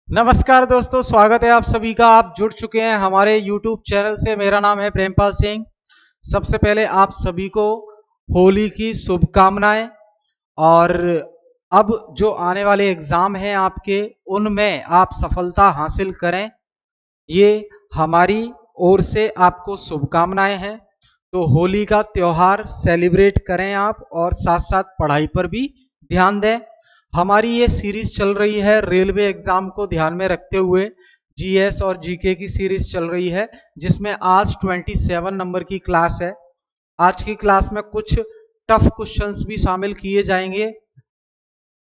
नमस्कार दोस्तों, स्वागत है आप सभी का। आप जुड़ चुके हैं हमारे YouTube चैनल से। मेरा नाम है प्रेमपाल सिंह। सबसे पहले आप सभी को होली की शुभकामनाएं। और अब जो आने वाले एग्जाम हैं आपके, उनमें आप सफलता हासिल करें, ये हमारी ओर से आपको शुभकामनाएं हैं। तो होली का त्योहार सेलिब्रेट करें आप, और साथ साथ पढ़ाई पर भी ध्यान दें। हमारी ये सीरीज चल रही है रेलवे एग्जाम को ध्यान में रखते हुए। जीएस और जीके की सीरीज चल रही है, जिसमें आज 27 नंबर की क्लास है। आज की क्लास में कुछ टफ क्वेश्चंस भी शामिल किए जाएंगे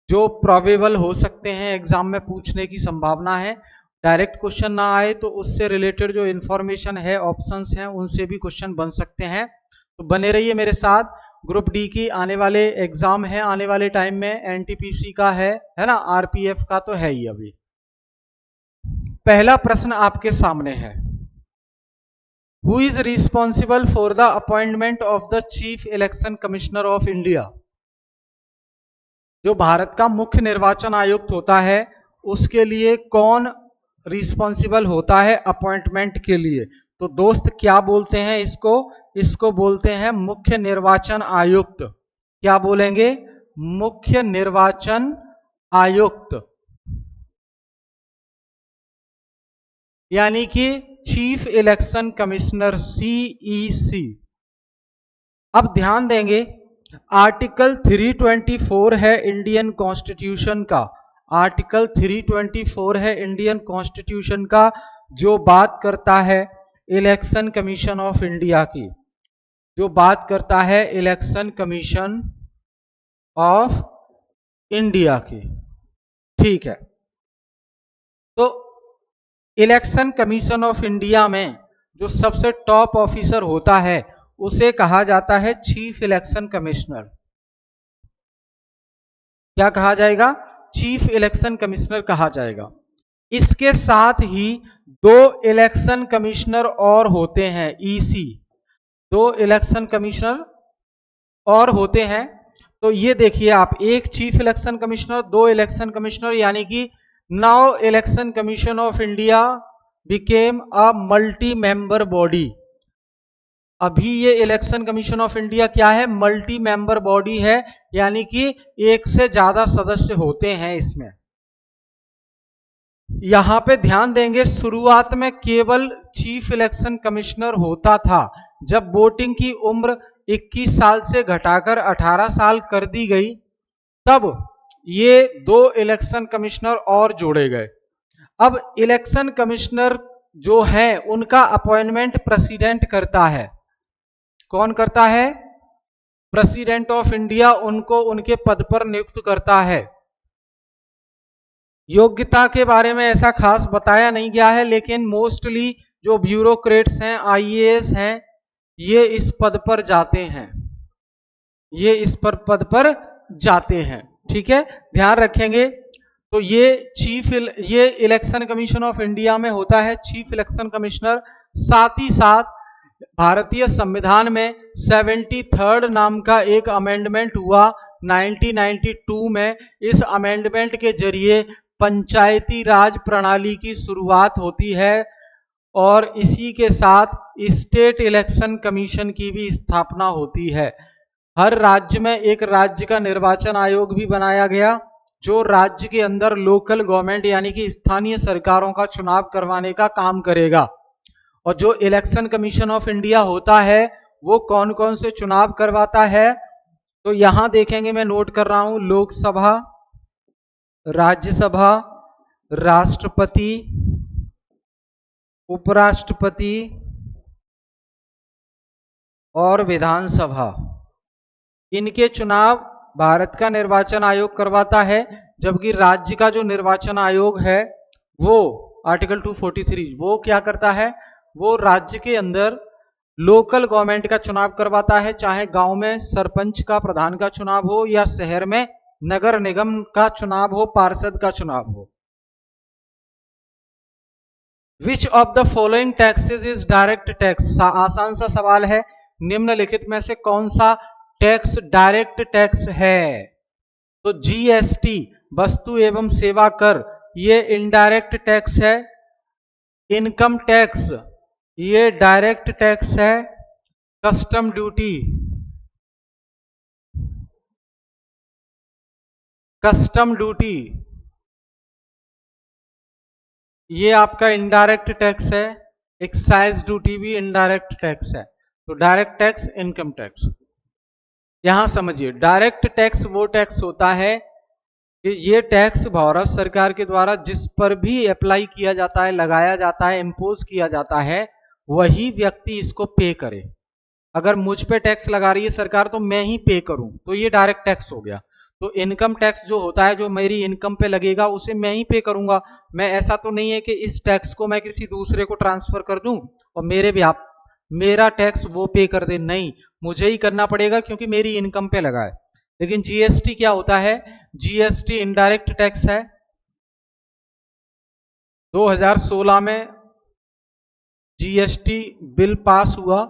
जो प्रोबेबल हो सकते हैं, एग्जाम में पूछने की संभावना है। डायरेक्ट क्वेश्चन ना आए तो उससे रिलेटेड जो इंफॉर्मेशन है, ऑप्शंस हैं, उनसे भी क्वेश्चन बन सकते हैं। तो बने रहिए मेरे साथ। ग्रुप डी की आने वाले एग्जाम है, आने वाले टाइम में एनटीपीसी का है ना, आरपीएफ का तो है ही। अभी पहला प्रश्न आपके सामने है, who is responsible for the appointment of the chief election commissioner of India. जो भारत का मुख्य निर्वाचन आयुक्त होता है, उसके लिए कौन रिस्पॉन्सिबल होता है अपॉइंटमेंट के लिए? तो दोस्त क्या बोलते हैं इसको बोलते हैं मुख्य निर्वाचन आयुक्त। क्या बोलेंगे? मुख्य निर्वाचन आयुक्त, यानी कि चीफ इलेक्शन कमिश्नर, सीईसी। अब ध्यान देंगे, आर्टिकल 324 है इंडियन कॉन्स्टिट्यूशन का। आर्टिकल 324 है इंडियन कॉन्स्टिट्यूशन का, जो बात करता है इलेक्शन कमीशन ऑफ इंडिया की, जो बात करता है इलेक्शन कमीशन ऑफ इंडिया की। ठीक है, तो इलेक्शन कमीशन ऑफ इंडिया में जो सबसे टॉप ऑफिसर होता है, उसे कहा जाता है चीफ इलेक्शन कमिश्नर। क्या कहा जाएगा? चीफ इलेक्शन कमिश्नर कहा जाएगा। इसके साथ ही दो इलेक्शन कमिश्नर और होते हैं, ईसी। दो इलेक्शन कमिश्नर और होते हैं। तो ये देखिए आप, एक चीफ इलेक्शन कमिश्नर, दो इलेक्शन कमिश्नर, यानी कि now election commission of India became a multi member body. अभी ये इलेक्शन कमीशन ऑफ इंडिया क्या है? मल्टी मेंबर बॉडी है, यानी कि एक से ज्यादा सदस्य होते हैं इसमें। यहां पे ध्यान देंगे, शुरुआत में केवल चीफ इलेक्शन कमिश्नर होता था। जब वोटिंग की उम्र 21 साल से घटाकर 18 साल कर दी गई, तब ये दो इलेक्शन कमिश्नर और जोड़े गए। अब इलेक्शन कमिश्नर जो है, उनका अपॉइंटमेंट प्रेसिडेंट करता है। कौन करता है? प्रेसिडेंट ऑफ इंडिया उनको उनके पद पर नियुक्त करता है। योग्यता के बारे में ऐसा खास बताया नहीं गया है, लेकिन मोस्टली जो ब्यूरोक्रेट्स हैं, आईएएस हैं, ये इस पद पर जाते हैं, ये इस पद पर जाते हैं। ठीक है, ध्यान रखेंगे। तो ये इलेक्शन कमीशन ऑफ इंडिया में होता है चीफ इलेक्शन कमिश्नर। साथ ही साथ भारतीय संविधान में 73rd नाम का एक अमेंडमेंट हुआ 1992 में। इस अमेंडमेंट के जरिए पंचायती राज प्रणाली की शुरुआत होती है, और इसी के साथ स्टेट इलेक्शन कमीशन की भी स्थापना होती है। हर राज्य में एक राज्य का निर्वाचन आयोग भी बनाया गया, जो राज्य के अंदर लोकल गवर्नमेंट यानी कि स्थानीय सरकारों का चुनाव करवाने का काम करेगा। और जो इलेक्शन कमीशन ऑफ इंडिया होता है, वो कौन कौन से चुनाव करवाता है? तो यहां देखेंगे, मैं नोट कर रहा हूं, लोकसभा, राज्यसभा, राष्ट्रपति, उपराष्ट्रपति और विधानसभा। इनके चुनाव भारत का निर्वाचन आयोग करवाता है। जबकि राज्य का जो निर्वाचन आयोग है, वो आर्टिकल 243 वो क्या करता है? वो राज्य के अंदर लोकल गवर्नमेंट का चुनाव करवाता है, चाहे गांव में सरपंच का, प्रधान का चुनाव हो, या शहर में नगर निगम का चुनाव हो, पार्षद का चुनाव हो। Which of the following taxes is direct tax? आसान सा सवाल है, निम्नलिखित में से कौन सा टैक्स डायरेक्ट टैक्स है? तो जीएसटी, वस्तु एवं सेवा कर, ये इनडायरेक्ट टैक्स है। इनकम टैक्स ये डायरेक्ट टैक्स है। कस्टम ड्यूटी, कस्टम ड्यूटी ये आपका इनडायरेक्ट टैक्स है। एक्साइज ड्यूटी भी इनडायरेक्ट टैक्स है। तो डायरेक्ट टैक्स, इनकम टैक्स। यहां समझिए, डायरेक्ट टैक्स वो टैक्स होता है कि ये टैक्स भारत सरकार के द्वारा जिस पर भी अप्लाई किया जाता है, लगाया जाता है, इम्पोज किया जाता है, वही व्यक्ति इसको पे करे। अगर मुझ पे टैक्स लगा रही है सरकार तो मैं ही पे करूं, तो ये डायरेक्ट टैक्स हो गया। तो इनकम टैक्स जो होता है, जो मेरी इनकम पे लगेगा उसे मैं ही पे करूंगा। मैं ऐसा तो नहीं है कि इस टैक्स को मैं किसी दूसरे को ट्रांसफर कर दूं और मेरा टैक्स वो पे कर दे, नहीं, मुझे ही करना पड़ेगा क्योंकि मेरी इनकम पे लगा है। लेकिन जीएसटी क्या होता है? जीएसटी इनडायरेक्ट टैक्स है। 2016 में जीएसटी बिल पास हुआ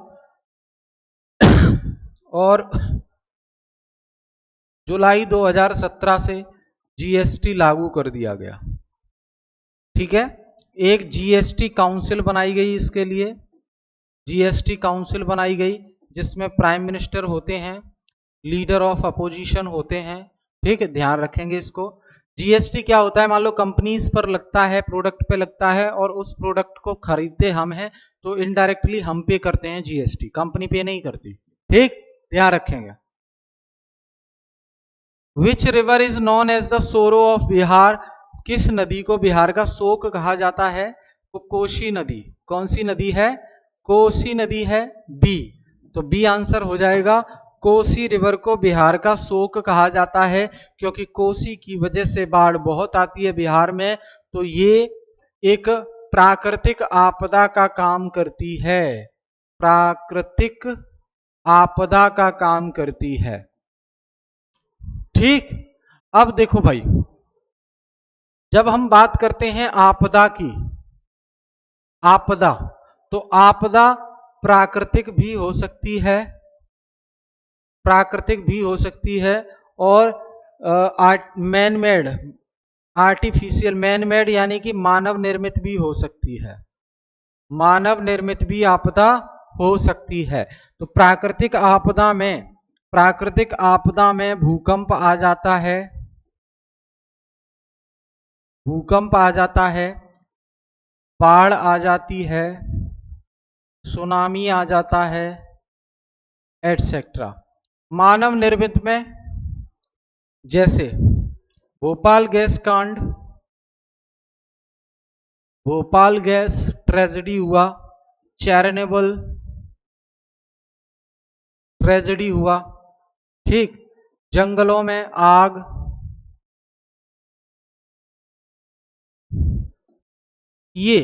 और जुलाई 2017 से जीएसटी लागू कर दिया गया। ठीक है, एक जीएसटी काउंसिल बनाई गई इसके लिए, जीएसटी काउंसिल बनाई गई जिसमें प्राइम मिनिस्टर होते हैं, लीडर ऑफ अपोजिशन होते हैं। ठीक है, ध्यान रखेंगे इसको। जीएसटी क्या होता है? मान लो कंपनीज पर लगता है, प्रोडक्ट पे लगता है और उस प्रोडक्ट को खरीदते हम हैं, तो इनडायरेक्टली हम पे करते हैं जीएसटी, कंपनी पे नहीं करती। ठीक, ध्यान रखेंगे। Which river is known as the sorrow of Bihar? किस नदी को बिहार का शोक कहा जाता है? तो कोसी नदी। कौन सी नदी है? कोसी नदी है। बी, तो बी आंसर हो जाएगा। कोसी रिवर को बिहार का शोक कहा जाता है क्योंकि कोसी की वजह से बाढ़ बहुत आती है बिहार में, तो ये एक प्राकृतिक आपदा का काम करती है, प्राकृतिक आपदा का काम करती है। ठीक, अब देखो भाई, जब हम बात करते हैं आपदा की, आपदा, तो आपदा प्राकृतिक भी हो सकती है, प्राकृतिक भी हो सकती है और man made, artificial, man made यानी कि मानव निर्मित भी हो सकती है, मानव निर्मित भी आपदा हो सकती है। तो प्राकृतिक आपदा में, प्राकृतिक आपदा में भूकंप आ जाता है, भूकंप आ जाता है, बाढ़ आ जाती है, सुनामी आ जाता है, एटसेट्रा। मानव निर्मित में जैसे भोपाल गैस कांड, भोपाल गैस ट्रेजेडी हुआ, चेरनोबिल ट्रेजेडी हुआ। ठीक, जंगलों में आग, ये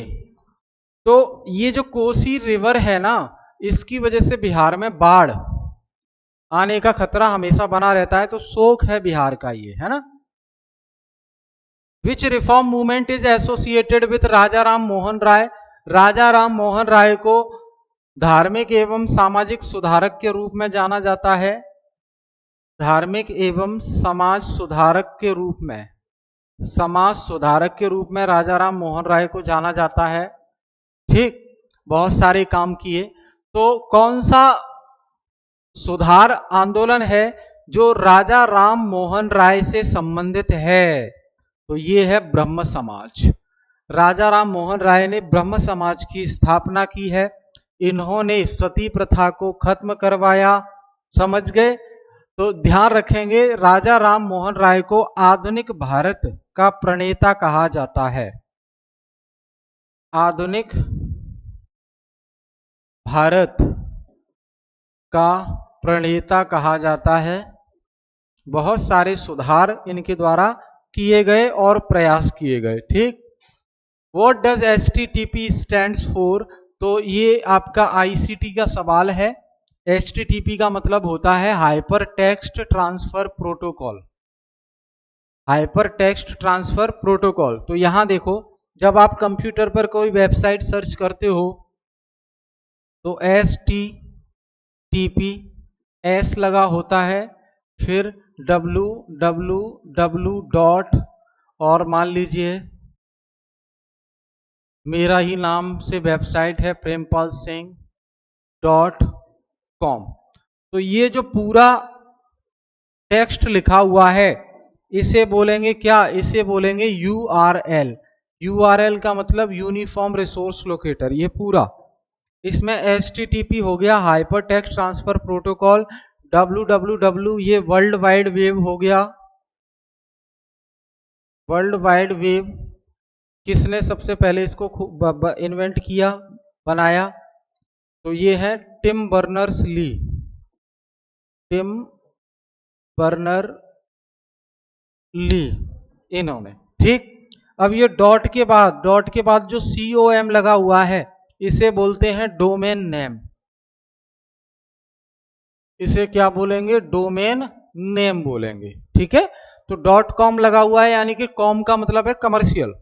तो ये जो कोसी रिवर है ना, इसकी वजह से बिहार में बाढ़ आने का खतरा हमेशा बना रहता है, तो शोक है बिहार का ये, है ना। Which reform movement is associated with Raja Ram Mohan Roy? Raja Ram Mohan Roy को धार्मिक एवं सामाजिक सुधारक के रूप में जाना जाता है, धार्मिक एवं समाज सुधारक के रूप में, समाज सुधारक के रूप में राजा राम मोहन राय को जाना जाता है। ठीक, बहुत सारे काम किए। तो कौन सा सुधार आंदोलन है जो राजा राम मोहन राय से संबंधित है? तो ये है ब्रह्म समाज। राजा राम मोहन राय ने ब्रह्म समाज की स्थापना की है। इन्होंने सती प्रथा को खत्म करवाया। समझ गए? तो ध्यान रखेंगे, राजा राम मोहन राय को आधुनिक भारत का प्रणेता कहा जाता है, आधुनिक भारत का प्रणेता कहा जाता है। बहुत सारे सुधार इनके द्वारा किए गए और प्रयास किए गए। ठीक, what does HTTP stands for? तो ये आपका ICT का सवाल है। HTTP का मतलब होता है hyper text transfer protocol, hyper text transfer protocol. तो यहां देखो, जब आप कंप्यूटर पर कोई वेबसाइट सर्च करते हो तो HTTP S लगा होता है, फिर www. और मान लीजिए मेरा ही नाम से वेबसाइट है prempalsingh.com। तो ये जो पूरा टेक्स्ट लिखा हुआ है इसे बोलेंगे क्या, इसे बोलेंगे URL। URL का मतलब यूनिफॉर्म रिसोर्स लोकेटर। ये पूरा, इसमें HTTP हो गया, hyper text transfer protocol, www ये वर्ल्ड वाइड वेब हो गया। वर्ल्ड वाइड वेब किसने सबसे पहले इसको इन्वेंट किया, बनाया, तो ये है Tim Berners Lee. Tim Berner Lee इन्होंने, ठीक। अब ये डॉट के बाद जो COM लगा हुआ है इसे बोलते हैं डोमेन नेम। इसे क्या बोलेंगे, डोमेन नेम बोलेंगे, ठीक है। तो .com लगा हुआ है, यानी कि कॉम का मतलब है कमर्शियल।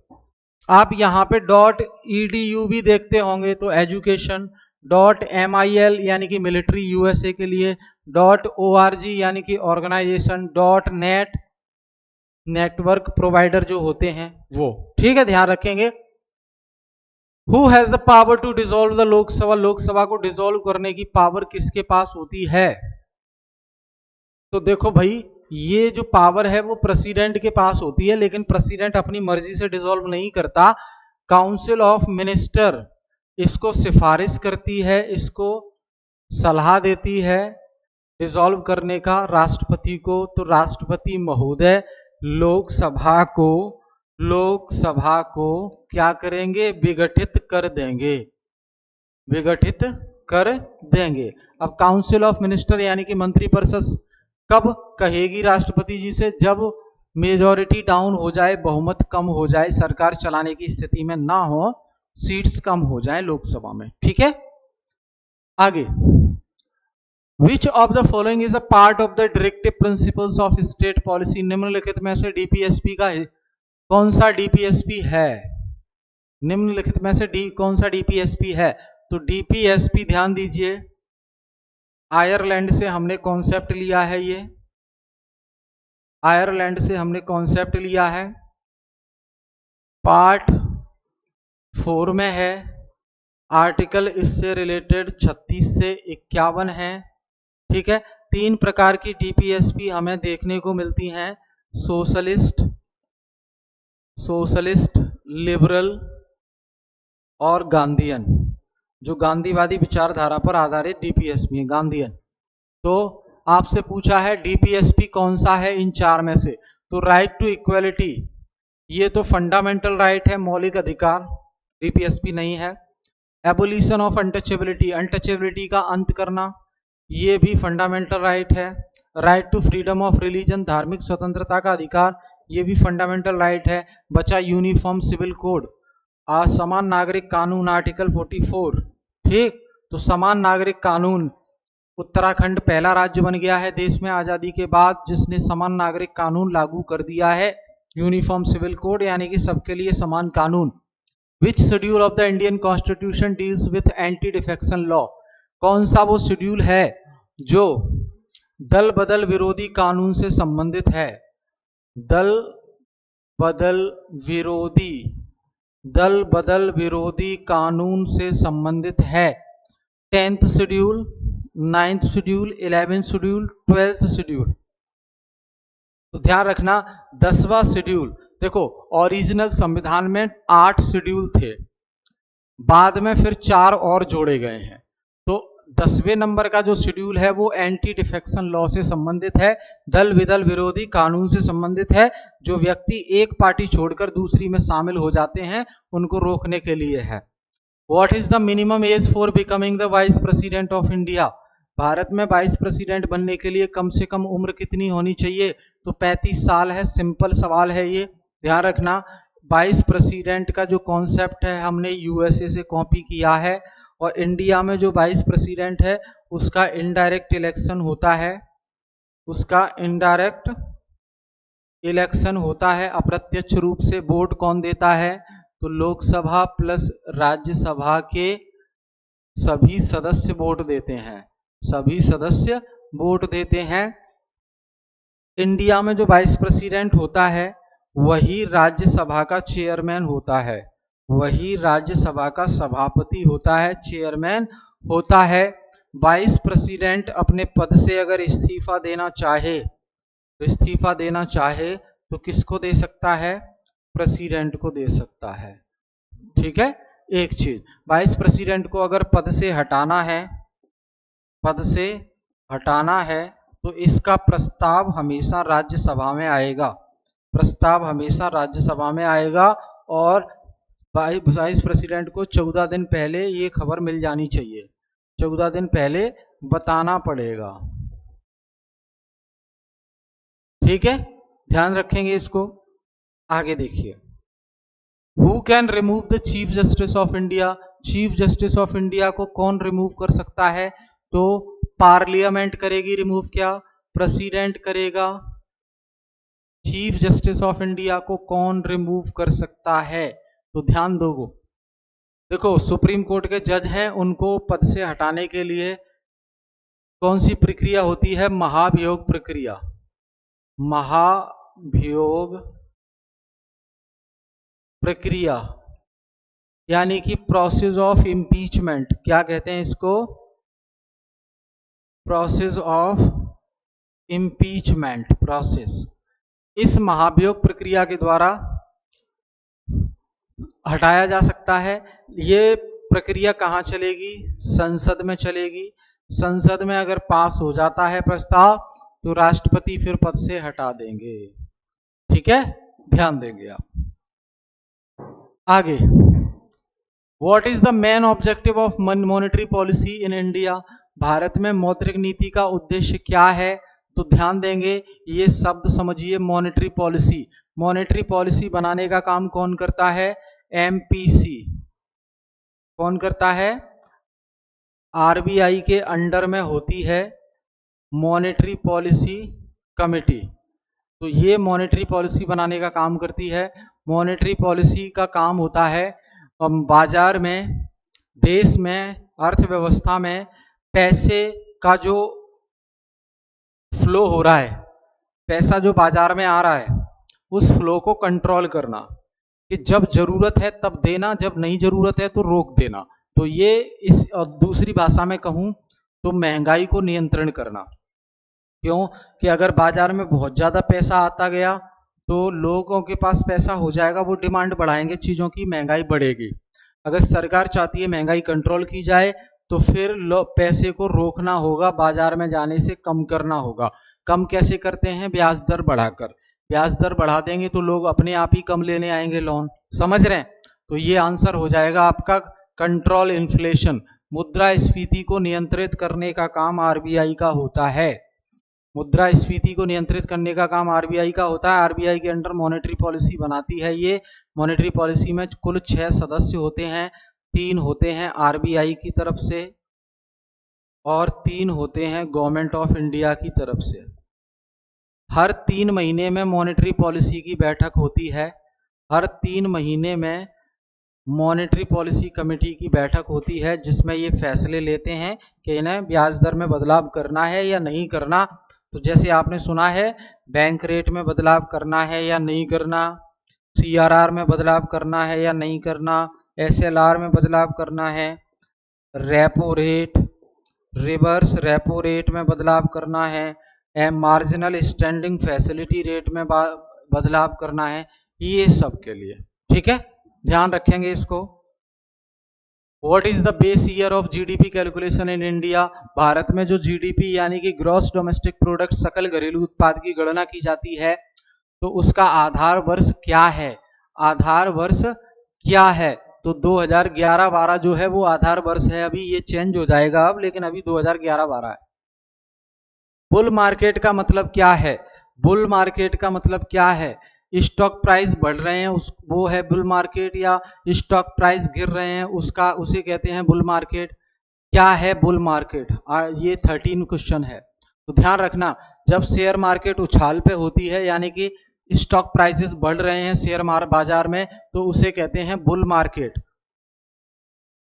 आप यहाँ पे .edu भी देखते होंगे, तो एजुकेशन। .mil यानी कि मिलिट्री USA के लिए। .org यानी कि ऑर्गेनाइजेशन। .net नेटवर्क प्रोवाइडर जो होते हैं वो, ठीक है, ध्यान रखेंगे। Who has the power to dissolve the Lok Sabha, Lok Sabha को डिसॉल्व करने की पावर किसके पास होती है। तो देखो भाई, ये जो पावर है वो प्रेसिडेंट के पास होती है, लेकिन प्रेसिडेंट अपनी मर्जी से डिसॉल्व नहीं करता। काउंसिल ऑफ मिनिस्टर इसको सिफारिश करती है, इसको सलाह देती है डिसॉल्व करने का राष्ट्रपति को। तो राष्ट्रपति महोदय लोकसभा को क्या करेंगे, विघटित कर देंगे, विघटित कर देंगे। अब काउंसिल ऑफ मिनिस्टर यानी कि मंत्रिपरिषद कब कहेगी राष्ट्रपति जी से, जब मेजॉरिटी डाउन हो जाए, बहुमत कम हो जाए, सरकार चलाने की स्थिति में ना हो, सीट्स कम हो जाए लोकसभा में, ठीक है। आगे, which of the following is a part of the directive principles of state policy. निम्नलिखित में से DPSP का कौन सा DPSP है, निम्नलिखित में से कौन सा DPSP है। तो DPSP ध्यान दीजिए, आयरलैंड से हमने कॉन्सेप्ट लिया है, ये आयरलैंड से हमने कॉन्सेप्ट लिया है, पार्ट 4 में है, आर्टिकल इससे रिलेटेड 36 से 51 है, ठीक है। 3 प्रकार की DPSP हमें देखने को मिलती हैं, सोशलिस्ट, लिबरल और गांधीयन। जो गांधीवादी विचारधारा पर आधारित DPSP है, गांधीयन। तो आपसे पूछा है DPSP कौन सा है इन 4 में से, तो राइट टू इक्वलिटी, ये तो फंडामेंटल राइट है, मौलिक अधिकार, DPSP नहीं है। एबोलिशन ऑफ अनटचेबिलिटी, अनटचेबिलिटी का अंत करना, ये भी फंडामेंटल राइट है। Right to freedom of religion, धार्मिक स्वतंत्रता का अधिकार, ये भी फंडामेंटल राइट है। बचा यूनिफॉर्म सिविल कोड, समान नागरिक कानून, आर्टिकल 44, ठीक। तो समान नागरिक कानून, उत्तराखंड पहला राज्य बन गया है देश में आजादी के बाद जिसने समान नागरिक कानून लागू कर दिया है, यूनिफॉर्म सिविल कोड, यानी कि सबके लिए समान कानून। Which schedule of the Indian constitution deals with anti defection law, कौन सा वो शेड्यूल है जो दल बदल विरोधी कानून से संबंधित है। दल बदल विरोधी कानून से संबंधित है। 10th schedule, 9th schedule, 11th schedule, 12th schedule. तो ध्यान रखना 10वां शेड्यूल, देखो ओरिजिनल संविधान में 8 शेड्यूल थे, बाद में फिर 4 और जोड़े गए हैं। तो 10वें नंबर का जो शेड्यूल है वो एंटी डिफेक्शन लॉ से संबंधित है, दल बदल विरोधी कानून से संबंधित है। जो व्यक्ति एक पार्टी छोड़कर दूसरी में शामिल हो जाते हैं उनको रोकने के लिए है। What is the minimum age for becoming the vice president of India, Bharat में वाइस प्रेसिडेंट बनने के लिए कम से कम उम्र कितनी होनी चाहिए, तो 35 साल है। सिंपल सवाल है ये, ध्यान रखना। वाइस प्रेसिडेंट का जो कॉन्सेप्ट है हमने USA से कॉपी किया है, और इंडिया में जो वाइस प्रेसिडेंट है उसका इनडायरेक्ट इलेक्शन होता है, अप्रत्यक्ष रूप से। वोट कौन देता है, तो लोकसभा प्लस राज्यसभा के सभी सदस्य वोट देते हैं, इंडिया में जो वाइस प्रेसिडेंट होता है वही राज्यसभा का चेयरमैन होता है, वही राज्यसभा का सभापति होता है, चेयरमैन होता है। वाइस प्रेसिडेंट अपने पद से अगर इस्तीफा देना चाहे तो किसको दे सकता है? प्रेसिडेंट को दे सकता है। ठीक है। एक चीज, वाइस प्रेसिडेंट को अगर पद से हटाना है तो इसका प्रस्ताव हमेशा राज्यसभा में आएगा और वाइस प्रेसिडेंट को 14 दिन पहले ये खबर मिल जानी चाहिए, 14 दिन पहले बताना पड़ेगा। ठीक है, ध्यान रखेंगे इसको। आगे देखिए, who can remove the chief justice of India? Chief justice of India को कौन रिमूव कर सकता है? तो पार्लियामेंट करेगी रिमूव। क्या प्रेसिडेंट करेगा? चीफ जस्टिस ऑफ इंडिया को कौन रिमूव कर सकता है? तो ध्यान दो, देखो सुप्रीम कोर्ट के जज हैं, उनको पद से हटाने के लिए कौन सी प्रक्रिया होती है? महाभियोग प्रक्रिया। महाभियोग प्रक्रिया यानी कि प्रोसेस ऑफ इम्पीचमेंट। क्या कहते हैं इसको? Process of impeachment process. इस महाभियोग प्रक्रिया के द्वारा हटाया जा सकता है। ये प्रक्रिया कहाँ चलेगी? संसद में चलेगी। संसद में अगर पास हो जाता है प्रस्ताव तो राष्ट्रपति फिर पद से हटा देंगे। ठीक है, ध्यान देंगे आप। आगे, what is the main objective of monetary policy in India? Bharat में मौद्रिक नीति का उद्देश्य क्या है? तो ध्यान देंगे, ये शब्द समझिए, मॉनेटरी पॉलिसी। मॉनेटरी पॉलिसी बनाने का काम कौन करता है? एमपीसी। कौन करता है? आरबीआई के अंडर में होती है मॉनेटरी पॉलिसी कमेटी। तो ये मॉनेटरी पॉलिसी बनाने का काम करती है। मॉनेटरी पॉलिसी का काम होता है बाजार में, देश में, अर्थव्यवस्था में पैसे का जो फ्लो हो रहा है, पैसा जो बाजार में आ रहा है, उस फ्लो को कंट्रोल करना, कि जब जरूरत है तब देना, जब नहीं जरूरत है तो रोक देना। तो ये इस दूसरी भाषा में कहूं तो महंगाई को नियंत्रण करना। क्यों? कि अगर बाजार में बहुत ज्यादा पैसा आता गया तो लोगों के पास पैसा हो जाएगा, वो डिमांड बढ़ाएंगे चीजों की, महंगाई बढ़ेगी। अगर सरकार चाहती है महंगाई कंट्रोल की जाए तो फिर पैसे को रोकना होगा, बाजार में जाने से कम करना होगा। कम कैसे करते हैं? ब्याज दर बढ़ाकर। ब्याज दर बढ़ा देंगे तो लोग अपने आप ही कम लेने आएंगे लोन। समझ रहे हैं? तो ये आंसर हो जाएगा आपका कंट्रोल इन्फ्लेशन। मुद्रास्फीति को नियंत्रित करने का काम आरबीआई का होता है। मुद्रास्फीति को नियंत्रित करने का काम आरबीआई का होता है। आरबीआई के अंडर मॉनेटरी पॉलिसी बनाती है ये। मॉनेटरी पॉलिसी में कुल 6 सदस्य होते हैं। 3 होते हैं आरबीआई की तरफ से और 3 होते हैं गवर्नमेंट ऑफ इंडिया की तरफ से। हर 3 महीने में मॉनेटरी पॉलिसी की बैठक होती है। हर 3 महीने में मॉनेटरी पॉलिसी कमेटी की बैठक होती है, जिसमें ये फैसले लेते हैं कि इन्हें ब्याज दर में बदलाव करना है या नहीं करना। तो जैसे आपने सुना है, बैंक रेट में बदलाव करना है या नहीं करना, सीआरआर में बदलाव करना है या नहीं करना, एसएलआर में बदलाव करना है, repo rate, reverse repo rate में बदलाव करना है, मार्जिनल स्टैंडिंग फैसिलिटी रेट में बदलाव करना है, ये सब के लिए। ठीक है, ध्यान रखेंगे इसको। What is the base year of GDP calculation in India? Bharat में जो जीडीपी यानी कि ग्रॉस डोमेस्टिक प्रोडक्ट, सकल घरेलू उत्पाद की गणना की जाती है, तो उसका आधार वर्ष क्या है? आधार वर्ष क्या है? तो 2011-12 जो है वो आधार वर्ष है। अभी ये चेंज हो जाएगा अब, लेकिन अभी 2011-12 है। बुल मार्केट का मतलब क्या है? बुल मार्केट का मतलब क्या है? स्टॉक प्राइस बढ़ रहे हैं वो है बुल मार्केट, या स्टॉक प्राइस गिर रहे हैं उसे कहते हैं बुल मार्केट। क्या है बुल मार्केट? ये 13 क्वेश्चन है, तो ध्यान रखना। जब शेयर मार्केट उछाल पे होती है, यानी कि स्टॉक प्राइसेस बढ़ रहे हैं शेयर बाजार में, तो उसे कहते हैं बुल मार्केट।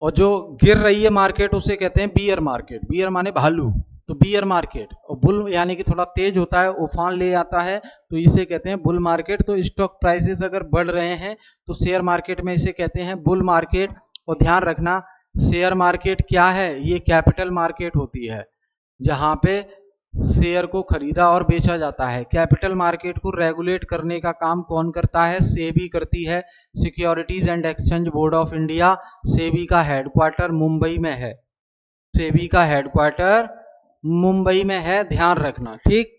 और जो गिर रही है मार्केट उसे कहते हैं बियर मार्केट। बियर माने भालू, तो बियर मार्केट, और बुल यानी कि थोड़ा तेज होता है, उफान ले आता है, तो इसे कहते हैं बुल मार्केट। तो स्टॉक प्राइसेस अगर बढ़ रहे हैं तो शेयर मार्केट में इसे कहते हैं बुल मार्केट। और ध्यान रखना, शेयर मार्केट क्या है, ये कैपिटल मार्केट होती है जहां पे शेयर को खरीदा और बेचा जाता है। कैपिटल मार्केट को रेगुलेट करने का काम कौन करता है, सेबी करती है, securities and exchange board of India. SEBI का हेडक्वार्टर मुंबई में है, सेबी का हेडक्वार्टर मुंबई में है, ध्यान रखना, ठीक।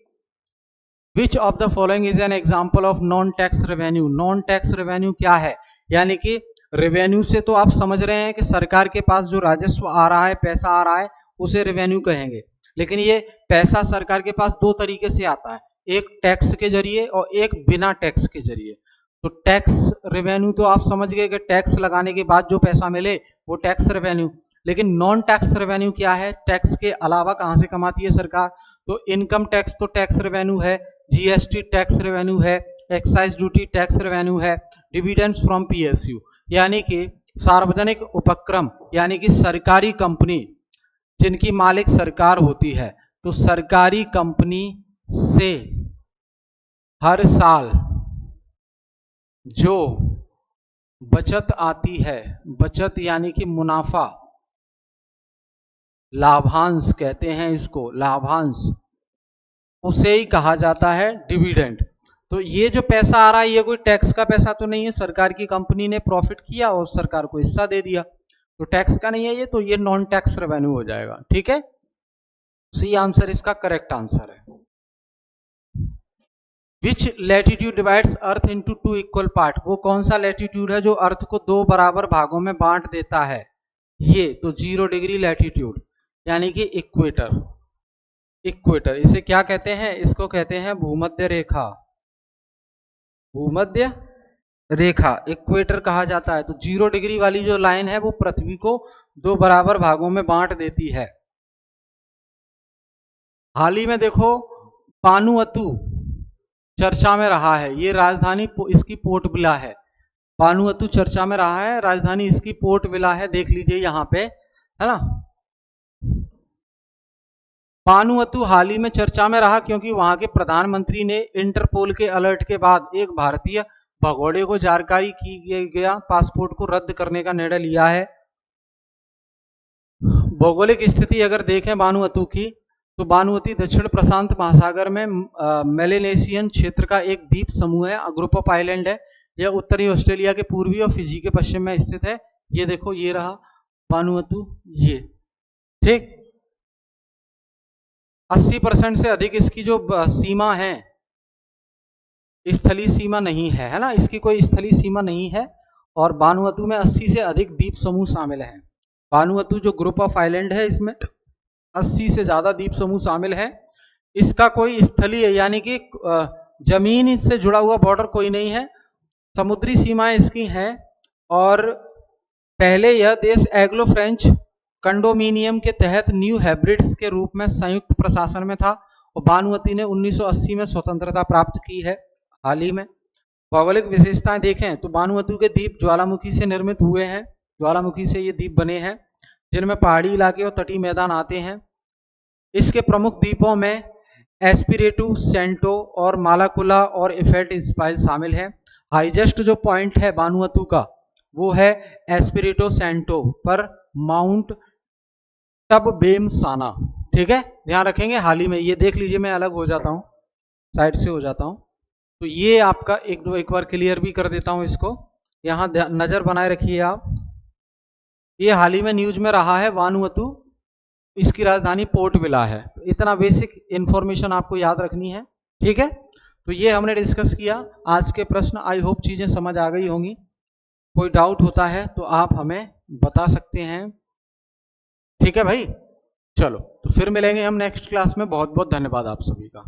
Which of the following is an example of non tax revenue. Non tax revenue क्या है, यानी कि रेवेन्यू से तो आप समझ रहे हैं कि सरकार के पास जो राजस्व आ रहा है, पैसा आ रहा है, उसे रेवेन्यू कहेंगे। लेकिन ये पैसा सरकार के पास दो तरीके से आता है, एक टैक्स के जरिए और एक बिना टैक्स के जरिए। तो टैक्स रेवेन्यू तो आप समझ गए कि टैक्स लगाने के बाद जो पैसा मिले वो टैक्स रेवेन्यू। लेकिन नॉन टैक्स रेवेन्यू क्या है, टैक्स के अलावा कहां से कमाती है सरकार, तो इनकम टैक्स तो टैक्स रेवेन्यू है, जीएसटी टैक्स रेवेन्यू है, एक्साइज ड्यूटी टैक्स रेवेन्यू है, डिविडेंड्स फ्रॉम पीएसयू यानी कि सार्वजनिक उपक्रम यानी कि सरकारी कंपनी जिनकी मालिक सरकार होती है, तो सरकारी कंपनी से हर साल जो बचत आती है, बचत यानी कि मुनाफा, लाभांश कहते हैं इसको, लाभांश, उसे ही कहा जाता है डिविडेंड। तो ये जो पैसा आ रहा है ये कोई टैक्स का पैसा तो नहीं है, सरकार की कंपनी ने प्रॉफिट किया और सरकार को हिस्सा दे दिया, तो टैक्स का नहीं है ये, तो ये नॉन टैक्स रेवेन्यू हो जाएगा, ठीक है। सी आंसर इसका करेक्ट आंसर है। विच लैटिट्यूड डिवाइड्स अर्थ इनटू टू इक्वल पार्ट। वो कौन सा लैटिट्यूड है जो अर्थ को दो बराबर भागों में बांट देता है, ये तो 0 डिग्री लैटिट्यूड यानी कि इक्वेटर। इक्वेटर इसे क्या कहते हैं, इसको कहते हैं भूमध्य रेखा, भूमध्य रेखा इक्वेटर कहा जाता है। तो 0 डिग्री वाली जो लाइन है वो पृथ्वी को दो बराबर भागों में बांट देती है। हाल ही में देखो पानुअतु चर्चा में रहा है, ये राजधानी इसकी पोर्ट विला है, पानुअतु चर्चा में रहा है, राजधानी इसकी पोर्ट विला है, देख लीजिए यहाँ पे, है ना। पानुअतु हाल ही में चर्चा में रहा क्योंकि वहां के प्रधानमंत्री ने इंटरपोल के अलर्ट के बाद एक भारतीय भगोड़े को जानकारी की गया पासपोर्ट को रद्द करने का निर्णय लिया है। भौगोलिक स्थिति अगर देखें बानुअतु की, तो बानुअतु दक्षिण प्रशांत महासागर में मेलेनेशियन क्षेत्र का एक द्वीप समूह है, ग्रुप ऑफ आइलैंड है। यह उत्तरी ऑस्ट्रेलिया के पूर्वी और फिजी के पश्चिम में स्थित है। ये देखो ये रहा बानुअतु, ये ठीक। 80% से अधिक इसकी जो सीमा है, स्थलीय सीमा नहीं है, है ना, इसकी कोई स्थलीय सीमा नहीं है। और बानुअतु में 80 से अधिक द्वीप समूह शामिल हैं। बानुअतु जो ग्रुप ऑफ आइलैंड है इसमें 80 से ज्यादा द्वीप समूह शामिल है। इसका कोई स्थलीय यानी कि जमीन से जुड़ा हुआ बॉर्डर कोई नहीं है, समुद्री सीमाएं इसकी हैं। और पहले यह देश एंग्लो फ्रेंच कंडोमिनियम के तहत न्यू हेब्रिड्स के रूप में संयुक्त प्रशासन में था। और बानुअतु ने 1980 में स्वतंत्रता प्राप्त की है हाल ही में। भौगोलिक विशेषताएं देखें तो बानुअतु के द्वीप ज्वालामुखी से निर्मित हुए हैं, ज्वालामुखी से ये द्वीप बने हैं जिनमें पहाड़ी इलाके और तटीय मैदान आते हैं। इसके प्रमुख द्वीपों में एस्पिरिटू, सेंटो और मालाकुला और इफेट इस्पाइल शामिल है। हाईएस्ट जो पॉइंट है बानुअतु का वो है एस्पिरिटो सेंटो पर माउंट टबबेमसाना, ठीक है, ध्यान रखेंगे। हाल ही में ये देख लीजिए, मैं अलग हो जाता हूं, साइड से हो जाता हूं, तो ये आपका एक बार क्लियर भी कर देता हूं इसको, यहां नजर बनाए रखिए आप। ये हाल ही में न्यूज में रहा है वानुअतु, इसकी राजधानी पोर्ट विला है। तो इतना बेसिक इंफॉर्मेशन आपको याद रखनी है, ठीक है। तो ये हमने डिस्कस किया आज के प्रश्न। आई होप चीजें समझ आ गई होंगी। कोई डाउट होता है तो आप हमें बता सकते हैं, ठीक है भाई। चलो तो फिर मिलेंगे हम नेक्स्ट क्लास में। बहुत बहुत धन्यवाद आप सभी का।